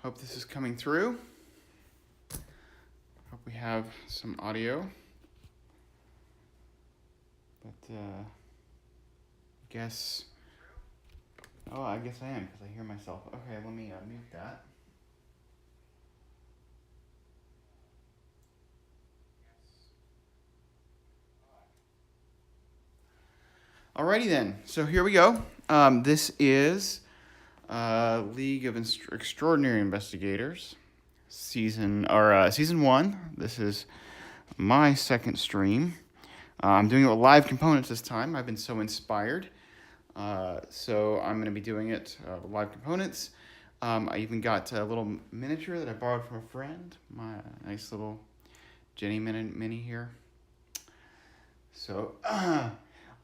Hope this is coming through. Hope we have some audio. But I guess I am because I hear myself. Okay, let me mute that. Alrighty then, so here we go. This is League of Extraordinary Investigators, season 1. This is my second stream. I'm doing it with live components this time. I've been so inspired. So I'm going to be doing it with live components. I even got a little miniature that I borrowed from a friend. My nice little Jenny mini here. So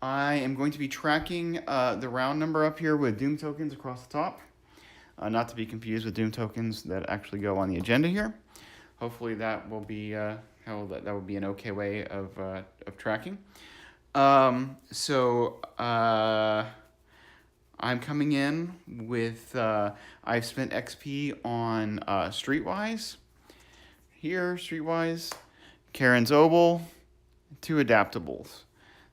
I am going to be tracking the round number up here with Doom tokens across the top. Not to be confused with Doom tokens that actually go on the agenda here. Hopefully that will be that will be an okay way of tracking. I'm coming in with I've spent XP on Streetwise. Here, Streetwise, Karen's Obel, 2 adaptables.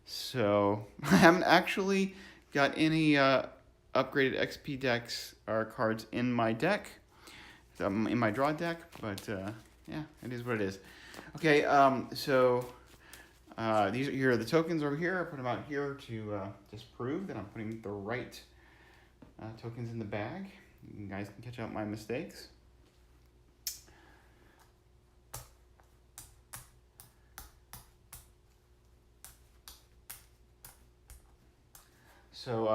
So I haven't actually got any upgraded XP decks or cards in my deck, in my draw deck, but yeah, it is what it is. Okay, these are the tokens over here. I put them out here to just prove that I'm putting the right tokens in the bag. You guys can catch out my mistakes. So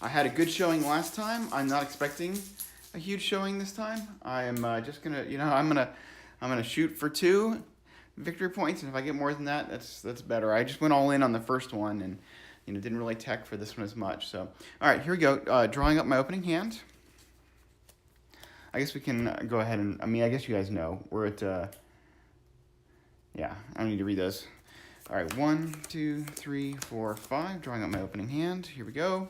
I had a good showing last time. I'm not expecting a huge showing this time. I am just gonna, I'm gonna shoot for 2 victory points, and if I get more than that, that's better. I just went all in on the first one, and didn't really tech for this one as much. So all right, here we go. Drawing up my opening hand. I guess we can go ahead and I guess you guys know we're at. Yeah, I don't need to read those. All right, 1, 2, 3, 4, 5. Drawing up my opening hand. Here we go.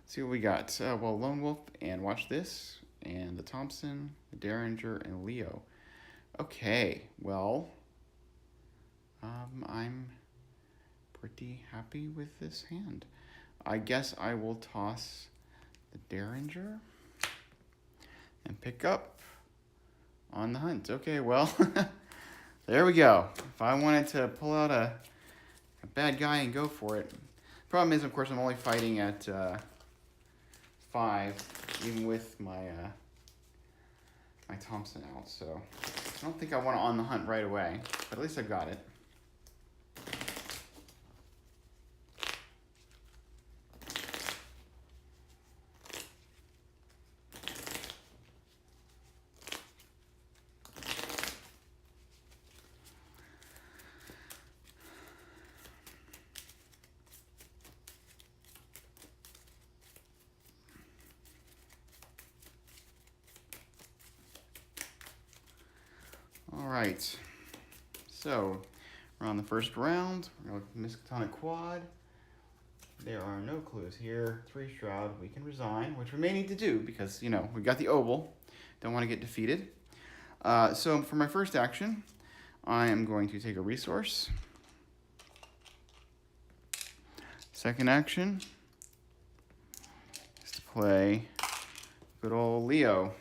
Let's see what we got. Lone Wolf, and watch this, and the Thompson, the Derringer, and Leo. Okay, well, I'm pretty happy with this hand. I guess I will toss the Derringer and pick up on the hunt. Okay, well. There we go. If I wanted to pull out a bad guy and go for it. Problem is, of course, I'm only fighting at 5, even with my my Thompson out. So I don't think I want to on the hunt right away, but at least I got it. Alright, so we're on the first round. We're going to Miskatonic Quad. There are no clues here. 3 Shroud, we can resign, which we may need to do because, we got the Obel. Don't want to get defeated. So for my first action, I am going to take a resource. Second action is to play good old Leo.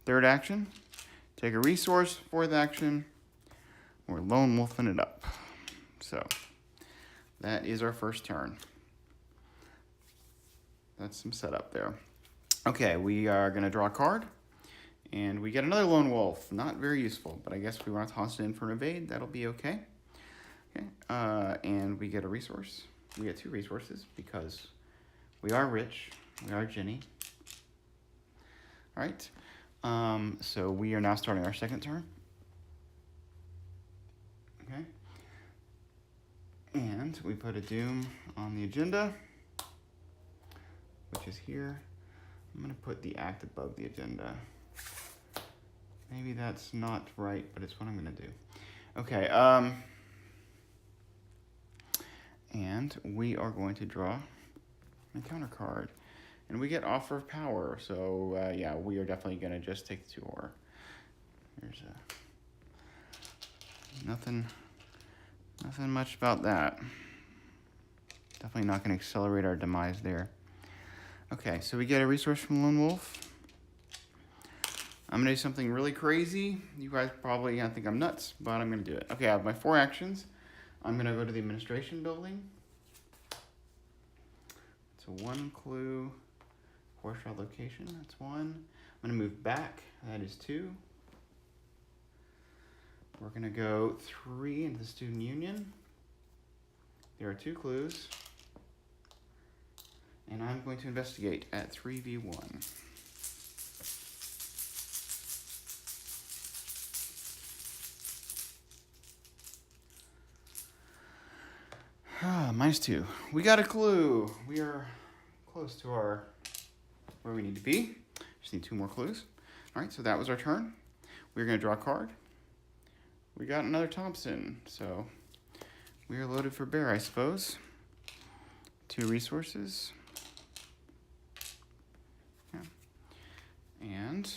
Third action, take a resource. Fourth action, we're lone wolfing it up. So that is our first turn. That's some setup there. Okay, we are going to draw a card, and we get another lone wolf. Not very useful, but I guess if we want to toss it in for an evade, that'll be okay. Okay, and we get a resource. We get 2 resources because we are rich. We are Jenny. All right. So we are now starting our second turn. Okay. And we put a Doom on the agenda, which is here. I'm going to put the act above the agenda. Maybe that's not right, but it's what I'm going to do. Okay, and we are going to draw a counter card. And we get offer of power. So yeah, we are definitely going to just take the 2 ore. There's nothing much about that. Definitely not going to accelerate our demise there. Okay, so we get a resource from Lone Wolf. I'm going to do something really crazy. You guys probably gonna think I'm nuts, but I'm going to do it. Okay, I have my 4 actions. I'm going to go to the administration building. So 1 clue, 4-shot location, that's 1. I'm going to move back, that is 2. We're going to go 3 into the student union. There are 2 clues. And I'm going to investigate at 3v1. -2. We got a clue. We are close to where we need to be. Just need 2 more clues. All right, so that was our turn. We're going to draw a card. We got another Thompson, so we are loaded for bear, I suppose. 2 resources. Yeah. And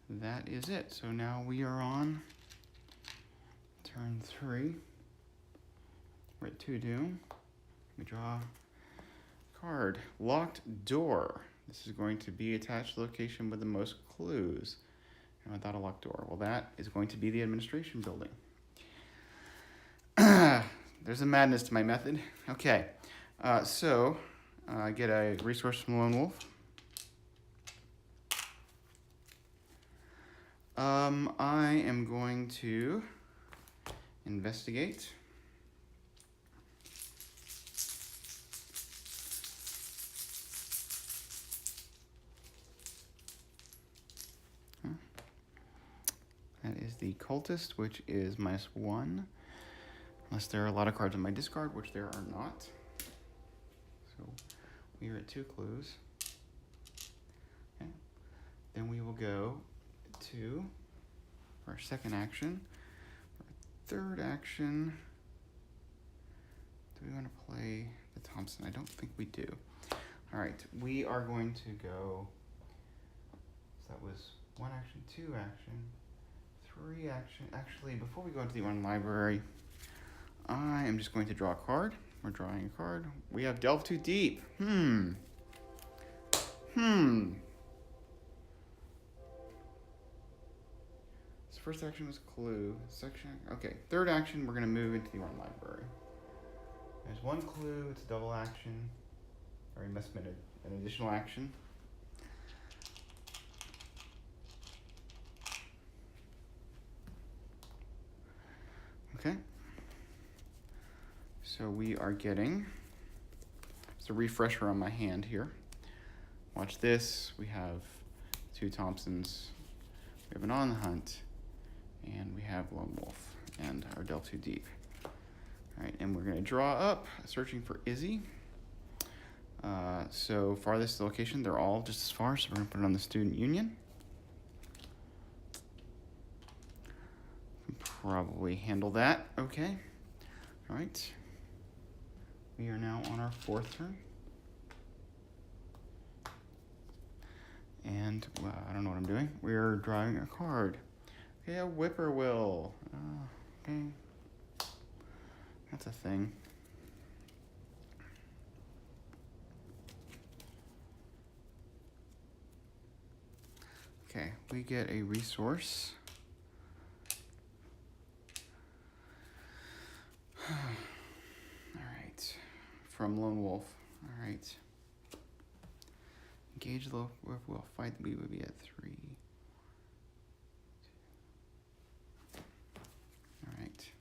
that is it. So now we are on turn 3. We're at 2 doom. We draw a card. Locked door. This is going to be attached to the location with the most clues. And without a locked door. Well, that is going to be the administration building. There's a madness to my method. Okay, so I get a resource from Lone Wolf. I am going to investigate. That is the cultist, which is -1. Unless there are a lot of cards in my discard, which there are not. So we are at 2 clues. Okay. Then we will go to our second action. Our third action. Do we want to play the Thompson? I don't think we do. All right, we are going to go. So that was 1 action, 2 action, 3 action. Actually, before we go into the one library, I am just going to draw a card. We're drawing a card. We have Delve Too Deep. So first action was clue. Section. Okay, third action, we're going to move into the one library. There's 1 clue. It's a double action. Or we must have been an additional action. Okay. So we are getting, it's a refresher on my hand here. Watch this. We have 2 Thompsons. We have an On the Hunt. And we have Lone Wolf and our Delve Too Deep. All right, and we're going to draw up, searching for Izzy. So farthest location, they're all just as far, so we're going to put it on the student union. Probably handle that. Okay. All right. We are now on our 4th turn. And I don't know what I'm doing. We are drawing a card. Okay, a whippoorwill. Okay. That's a thing. Okay, we get a resource. All right, from Lone Wolf. All right. Engage the whippoorwill. Fight. We would be at 3. All right.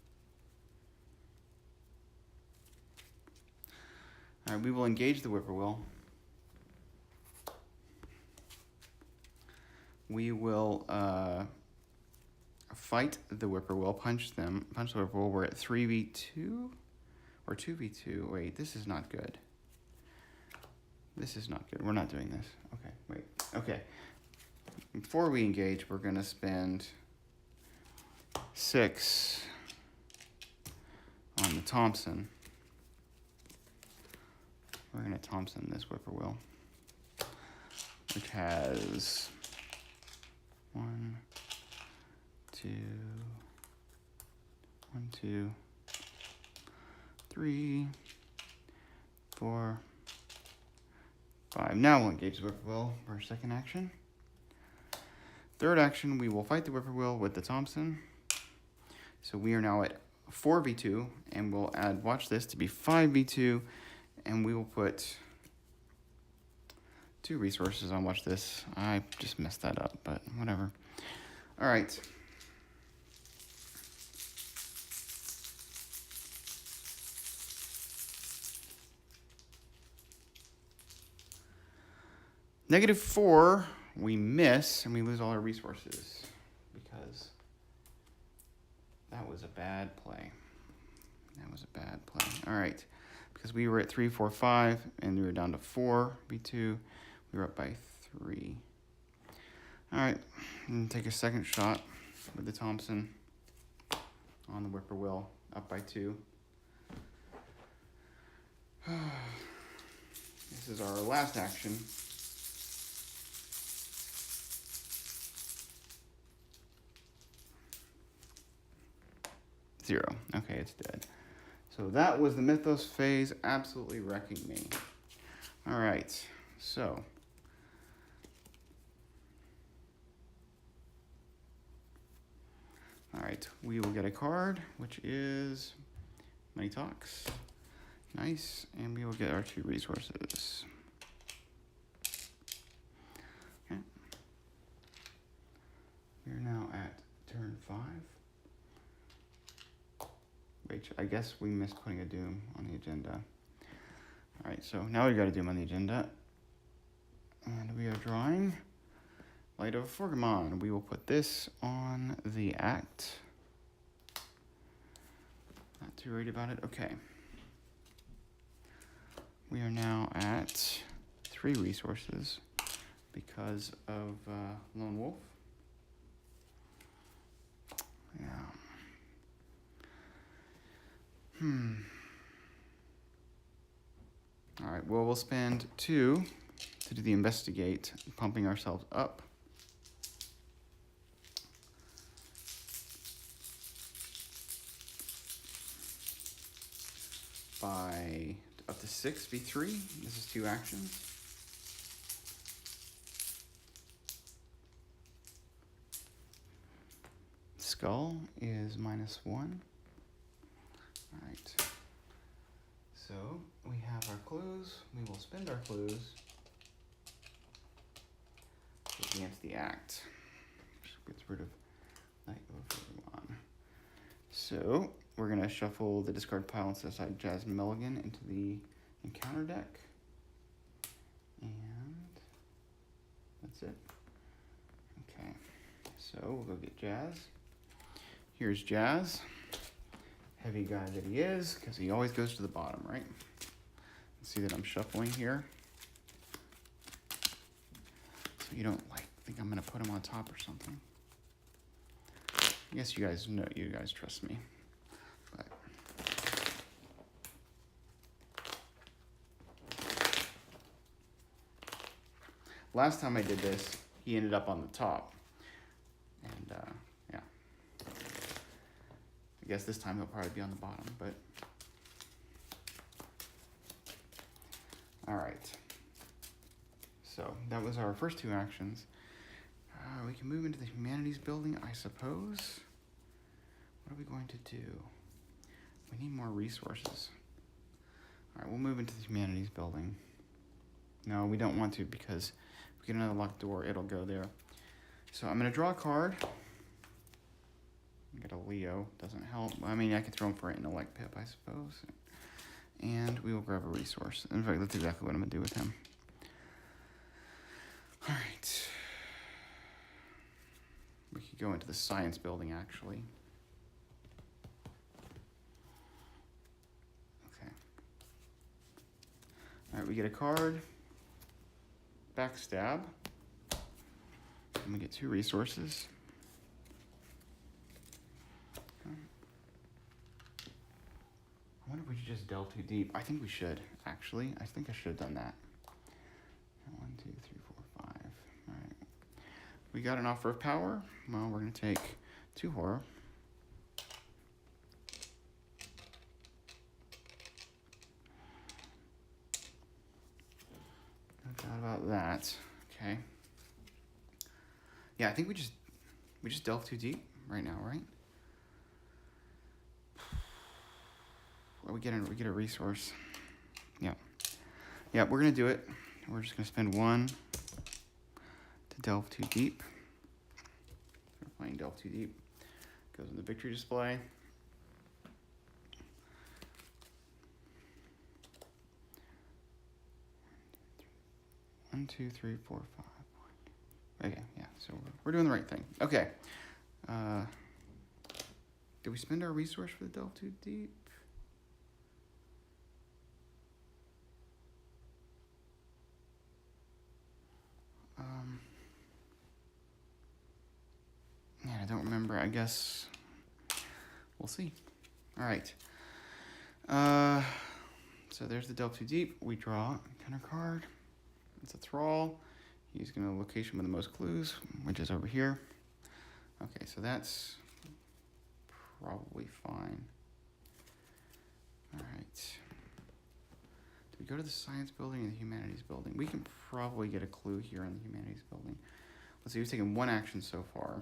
All right, we will engage the whippoorwill. We will fight the whippoorwill, punch the whippoorwill. We're at 3v2 or 2v2. Wait, this is not good. This is not good. We're not doing this. Okay, wait. Okay. Before we engage, we're going to spend 6 on the Thompson. we're going to Thompson this whippoorwill, which has 1, 2, 1, 2, 3, 4, 5. Now we'll engage the whippoorwill for our second action. Third action, we will fight the whippoorwill with the Thompson. So we are now at 4v2, and we'll add, watch this, to be 5v2, and we will put 2 resources on watch this. I just messed that up, but whatever. All right. -4, we miss, and we lose all our resources because that was a bad play. That was a bad play. All right, because we were at 3, 4, 5, and we were down to 4v2. We were up by 3. All right, and take a second shot with the Thompson on the whippoorwill, up by 2. This is our last action. Zero. Okay, it's dead. So that was the Mythos phase, absolutely wrecking me. All right, so. All right, we will get a card, which is Money Talks. Nice, and we will get our 2 resources. Okay. We are now at turn 5. Which I guess we missed putting a Doom on the agenda. All right, so now we got a Doom on the agenda. And we are drawing Light of Forgamon. We will put this on the act. Not too worried about it. Okay. We are now at 3 resources because of Lone Wolf. Yeah. All right, well, we'll spend 2 to do the investigate, pumping ourselves up. By up to 6v3. This is 2 actions. Skull is -1. All right, so we have our clues. We will spend our clues against the act, which gets rid of Night of Forgamon. So we're going to shuffle the discard pile and set aside Jasmine Mulligan into the encounter deck. And that's it. Okay, so we'll go get Jazz. Here's Jazz. Heavy guy that he is, because he always goes to the bottom, right? Let's see that I'm shuffling here. So you don't think I'm gonna put him on top or something. I guess you guys know, you guys trust me. But last time I did this, he ended up on the top. And yeah. I guess this time he'll probably be on the bottom, but all right. So that was our first 2 actions. We can move into the humanities building, I suppose. What are we going to do? We need more resources. All right, we'll move into the humanities building. No, we don't want to, because if we get another locked door, it'll go there. So I'm gonna draw a card. Get a Leo, doesn't help. I mean, I could throw him for an intellect pip, I suppose. And we will grab a resource. In fact, that's exactly what I'm gonna do with him. All right. We could go into the science building, actually. Okay. All right, we get a card. Backstab. And we get 2 resources. I wonder if we should just delve too deep. I think we should, actually. I think I should have done that. 1, 2, 3, 4, 5. All right. We got an offer of power. Well, we're going to take 2 horror. No doubt about that. Okay. Yeah, I think we just delve too deep right now, right? Well, we get a resource. Yeah. Yeah, we're gonna do it. We're just gonna spend 1 to delve too deep. We're playing delve too deep. Goes in the victory display. One, 2, 3, 4, 5. Okay, yeah. So we're doing the right thing. Okay. Did we spend our resource for the delve too deep? Yeah, I don't remember. I guess we'll see. All right. So there's the delve too deep. We draw a counter card. It's a thrall. He's going to location with the most clues, which is over here. Okay, so that's probably fine. All right. Do we go to the science building or the humanities building? We can probably get a clue here in the humanities building. Let's see, we've taken 1 action so far.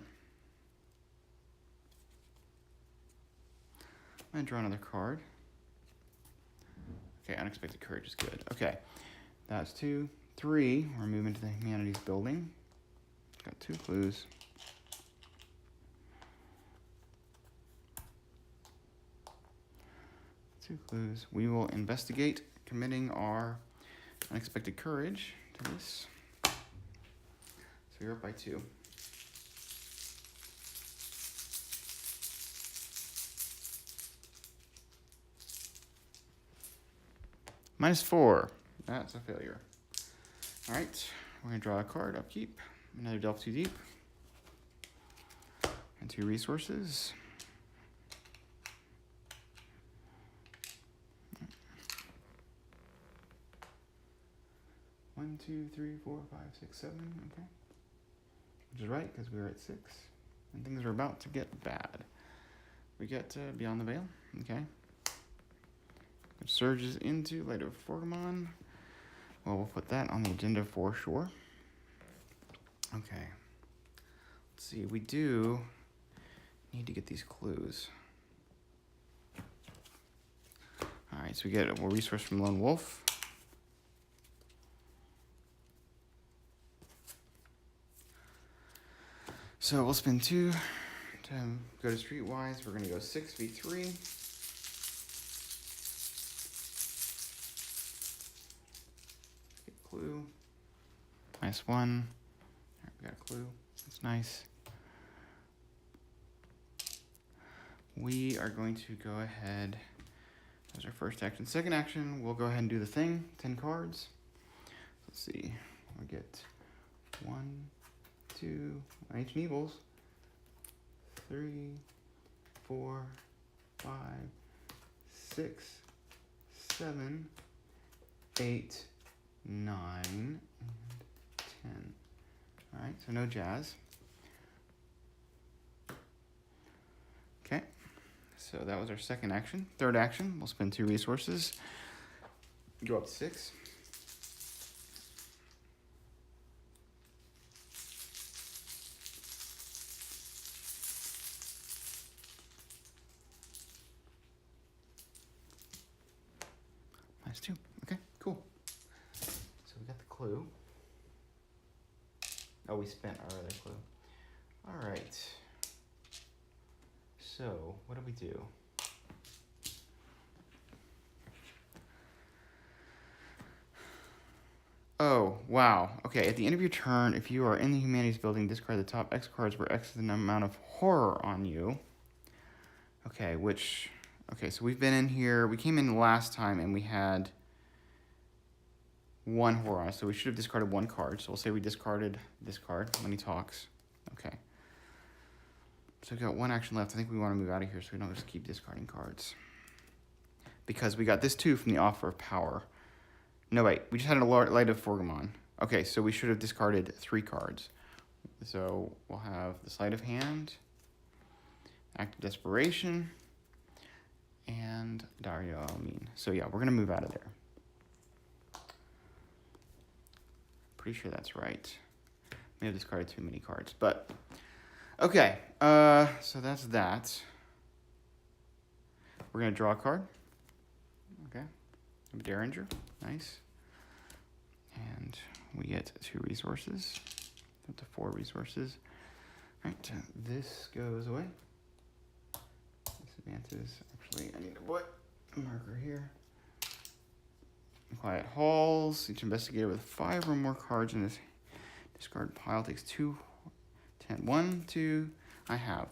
I'm going to draw another card. Okay, unexpected courage is good. Okay, that's 2. 3, we're moving to the humanities building. Got 2 clues. We will investigate, committing our unexpected courage to this. So you're up by 2. -4. That's a failure. All right, we're going to draw a card, upkeep. Another delve too deep. And 2 resources. One, 2, 3, 4, 5, 6, 7. Okay. Which is right, because we were at 6. And things are about to get bad. We get Beyond the Veil. Okay. Which surges into Light of Forgamon. Well, we'll put that on the agenda for sure. Okay. Let's see. We do need to get these clues. All right, so we get a resource from Lone Wolf. So we'll spend 2 to go to Streetwise. We're going to go 6v3. Get clue. -1. All right, we got a clue. That's nice. We are going to go ahead. That's our first action. Second action, we'll go ahead and do the thing. 10 cards. Let's see. We get 1, 2, Ancient Evils. 3, 4, 5, 6, 7, 8, 9, and 10. All right, so no jazz. Okay, so that was our second action. Third action, we'll spend 2 resources. Go up to 6. -2. Okay, cool. So we got the clue. Oh, we spent our other clue. All right. So, what do we do? Oh, wow. Okay, at the end of your turn, if you are in the humanities building, discard the top X cards where X is the amount of horror on you. Okay, okay, so we've been in here. We came in last time and we had 1 horror on us, so we should have discarded 1 card. So we'll say we discarded this card when he talks. Okay. So we've got 1 action left. I think we want to move out of here so we don't just keep discarding cards. because we got this too from the offer of power. No, wait, we just had a Light of Forgamon. Okay, so we should have discarded 3 cards. So we'll have the Sleight of Hand, Act of Desperation, and Dario Almin. So yeah, we're gonna move out of there. Pretty sure that's right. May have discarded too many cards, but okay. So that's that. We're gonna draw a card. Okay, Derringer, nice. And we get 2 resources, up to 4 resources. All right, this goes away. Disadvantages. Actually, I need to put a marker here. Quiet Halls. Each investigator with 5 or more cards in this discard pile takes 2, 10. 1, 2. I have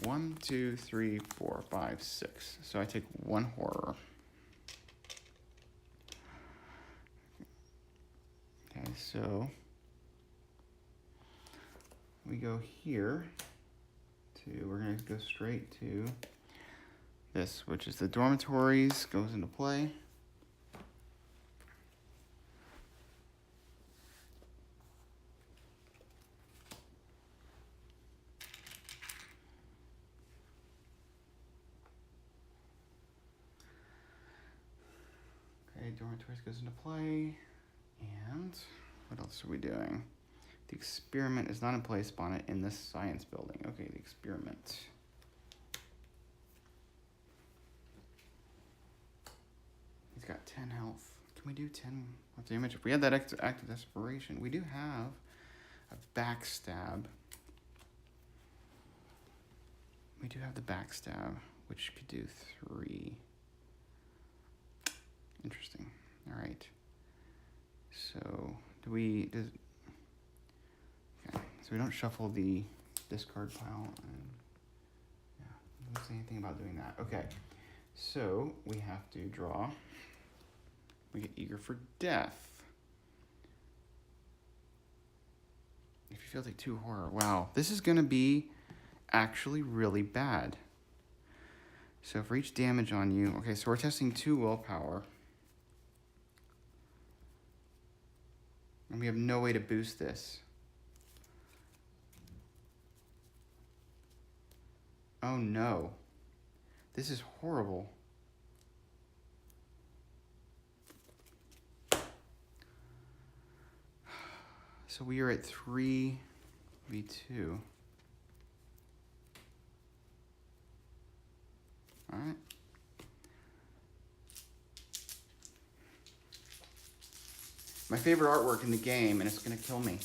1, 2, 3, 4, 5, 6. So I take 1 horror. Okay, so we go here to, we're going to go straight to this, which is the dormitories, goes into play. Okay, dormitories goes into play. And what else are we doing? The experiment is not in play. Spawn it in this science building. Okay, the experiment. He's got 10 health. Can we do 10 damage? If we had that act of desperation, we do have a backstab. We do have the backstab, which could do 3. Interesting. All right. So okay, so we don't shuffle the discard pile, and yeah, doesn't say anything about doing that. Okay, so we have to draw. We get Eager for Death. If you feel, take 2 horror. Wow, this is gonna be actually really bad. So for each damage on you, okay, so we're testing 2 willpower. And we have no way to boost this. Oh no. This is horrible. So we are at 3v2. All right. My favorite artwork in the game, and it's gonna kill me.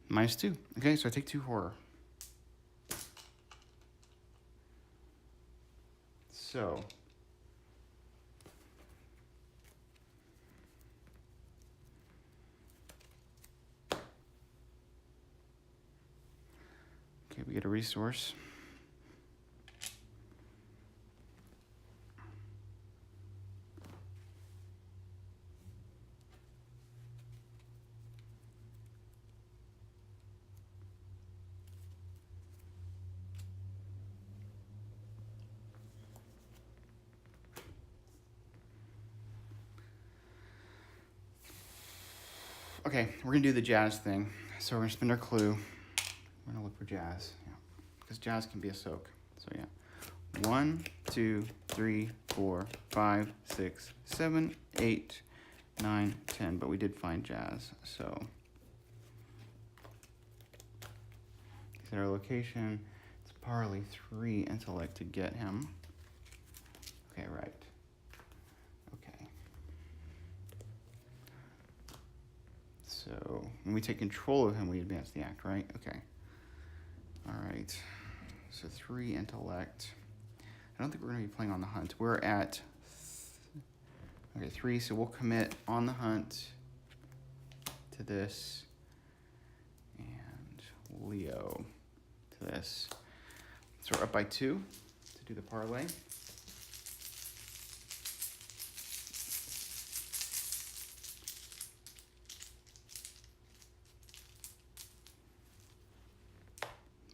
-2. Okay, so I take 2 horror. So okay, we get a resource. Okay, we're gonna do the jazz thing. So we're gonna spend our clue. We're gonna look for jazz, yeah, because jazz can be a soak. So yeah, 1, 2, 3, 4, 5, 6, 7, 8, 9, 10. But we did find jazz. So is our location? It's Parley 3 intellect to get him. Okay, right. So when we take control of him, we advance the act, right? Okay. All right. So 3 intellect. I don't think we're going to be playing on the hunt. We're at, okay, 3. So we'll commit on the hunt to this, and Leo to this. So we're up by 2 to do the parlay.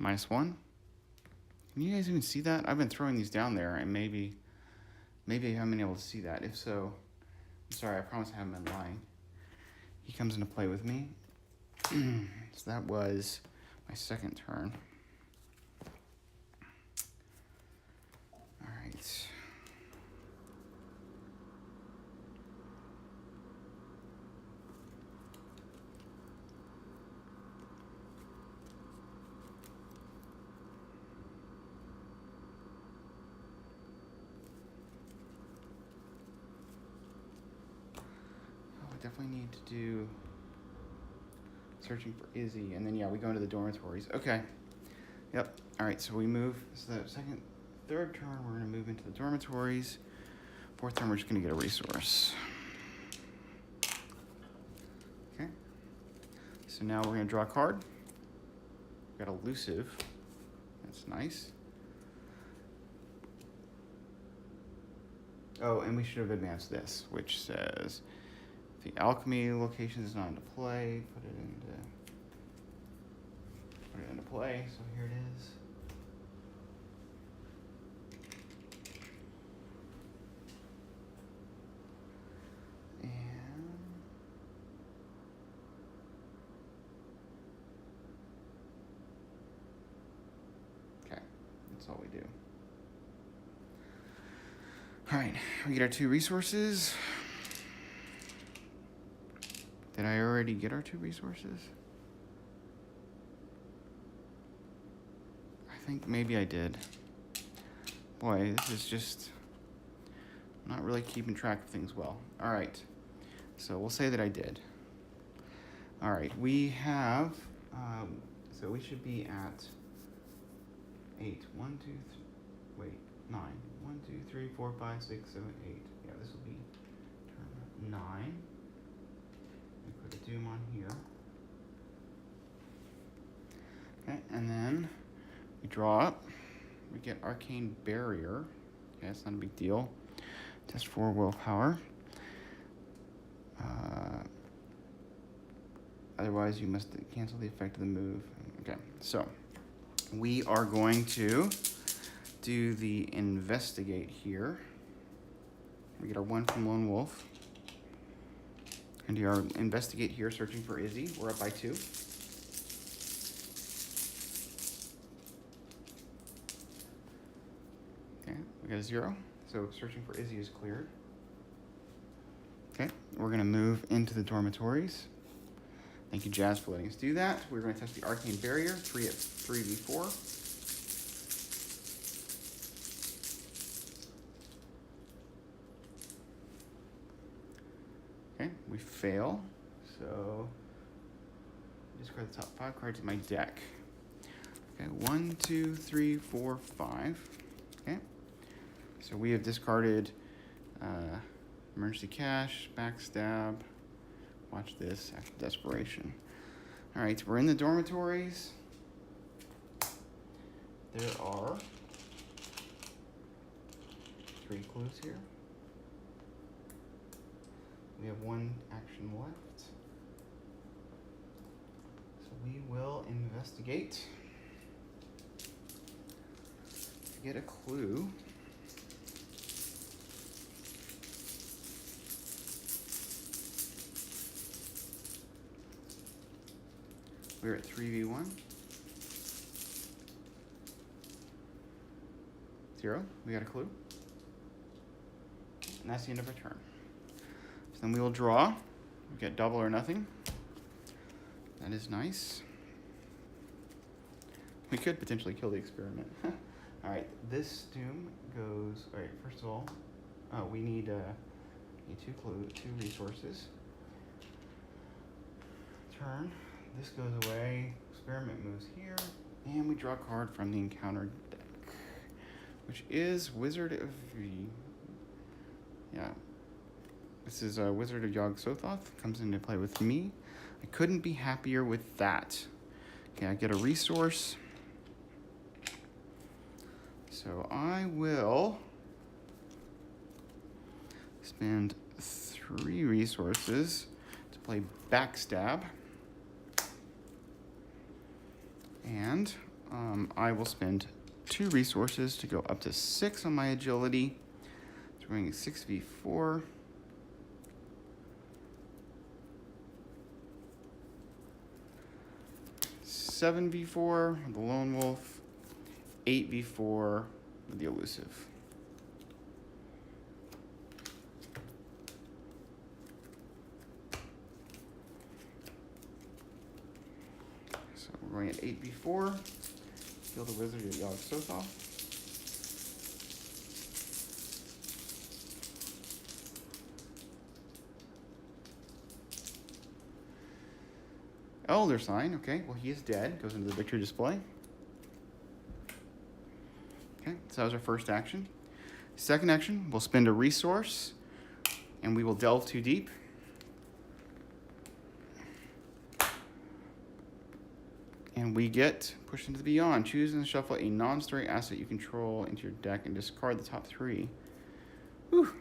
-1. Can you guys even see that? I've been throwing these down there, and maybe I haven't been able to see that. If so, I'm sorry, I promise I haven't been lying. He comes into play with me. So that was my second turn. All right. Definitely need to do searching for Izzy, and then yeah, we go into the dormitories. Okay. Yep. All right. So we move. So the third turn, we're gonna move into the dormitories. Fourth turn, we're just gonna get a resource. Okay. So now we're gonna draw a card. We got elusive. That's nice. Oh, and we should have advanced this, which says, the alchemy location is not into play. Put it into play. So here it is. And okay, that's all we do. All right, we get our 2 resources. Did I already get our 2 resources? I think maybe I did. Boy, this is just not really keeping track of things well. All right, so we'll say that I did. All right, we have, so we should be at 8. 1, 2, 3, wait, 9. 1, 2, 3, 4, 5, 6, 7, 8. Yeah, this will be turn 9. Put a doom on here. Okay, and then we draw up. We get arcane barrier. Okay, that's not a big deal. Test for willpower. Otherwise, you must cancel the effect of the move. Okay, so we are going to do the investigate here. We get our 1 from Lone Wolf. And do our investigate here, searching for Izzy. We're up by 2. Okay, we got a 0. So searching for Izzy is cleared. Okay, we're gonna move into the dormitories. Thank you, Jazz, for letting us do that. We're gonna test the arcane barrier, 3 at 3v4. Okay, we fail, so discard the top 5 cards of my deck. Okay, 1, 2, 3, 4, 5. Okay, so we have discarded emergency cash, backstab, watch this, act of desperation. All right, so we're in the dormitories. There are 3 clues here. We have 1 action left. So we will investigate. To get a clue. We're at 3v1. 0. We got a clue. And that's the end of our turn. So then we will draw. We get double or nothing. That is nice. We could potentially kill the experiment. All right, this doom goes. All right, first of all, we need 2 resources. Turn. This goes away. Experiment moves here, and we draw a card from the encounter deck, which is Wizard of This is Wizard of Yog-Sothoth. Comes into play with me. I couldn't be happier with that. Okay, I get a resource. So I will spend 3 resources to play Backstab. And I will spend 2 resources to go up to 6 on my agility. Throwing a 6v4. Seven v4 with the lone wolf. 8v4 with the elusive. So we're going at 8v4. Kill the wizard at Yogg Sothoth. Elder Sign, okay, well he is dead, goes into the victory display. Okay, so that was our first action. Second action, we'll spend a resource, and we will delve too deep. And we get pushed into the beyond. Choose and shuffle a non-story asset you control into your deck and discard the top 3. Whew.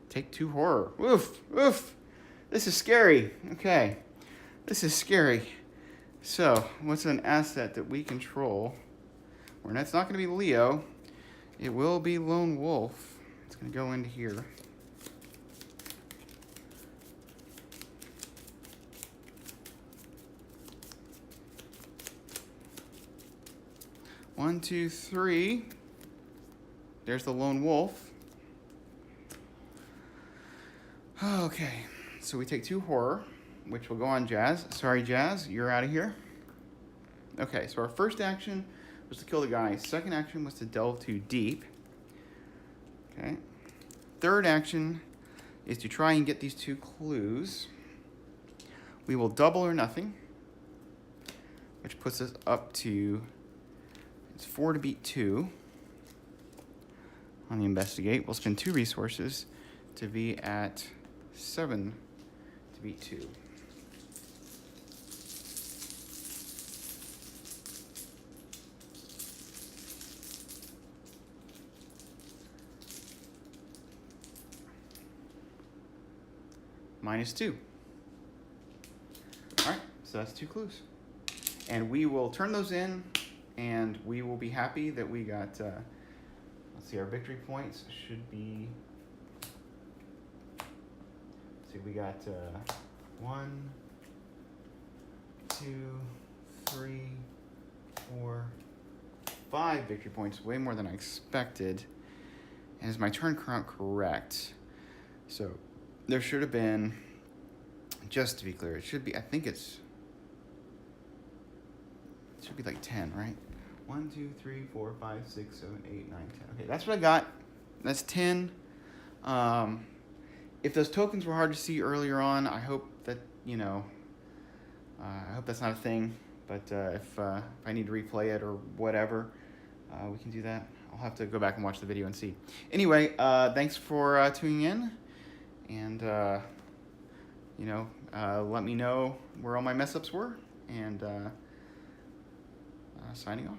Take 2 horror. Oof, oof. This is scary. Okay. This is scary. So, what's an asset that we control? Well, that's not going to be Leo. It will be Lone Wolf. It's going to go into here. One, two, three. There's the Lone Wolf. Okay, so we take 2 horror, which will go on Jazz. Sorry, Jazz, you're out of here. Okay, so our first action was to kill the guy. Second action was to delve too deep. Okay. Third action is to try and get these 2 clues. We will double or nothing, which puts us up to, it's 4 to beat 2 on the investigate. We'll spend 2 resources to be at 7 to beat 2. -2. All right, so that's 2 clues. And we will turn those in, and we will be happy that we got, let's see, our victory points should be, let's see, we got 1, 2, 3, 4, 5 victory points, way more than I expected. And is my turn count correct? So there should have been, just to be clear, it should be, I think it should be like 10, right? 1, 2, 3, 4, 5, 6, 7, 8, 9, 10. Okay, that's what I got. That's 10. If those tokens were hard to see earlier on, I hope that, you know, I hope that's not a thing. But if I need to replay it or whatever, we can do that. I'll have to go back and watch the video and see. Anyway, thanks for tuning in. And, you know, let me know where all my mess ups were. And signing off.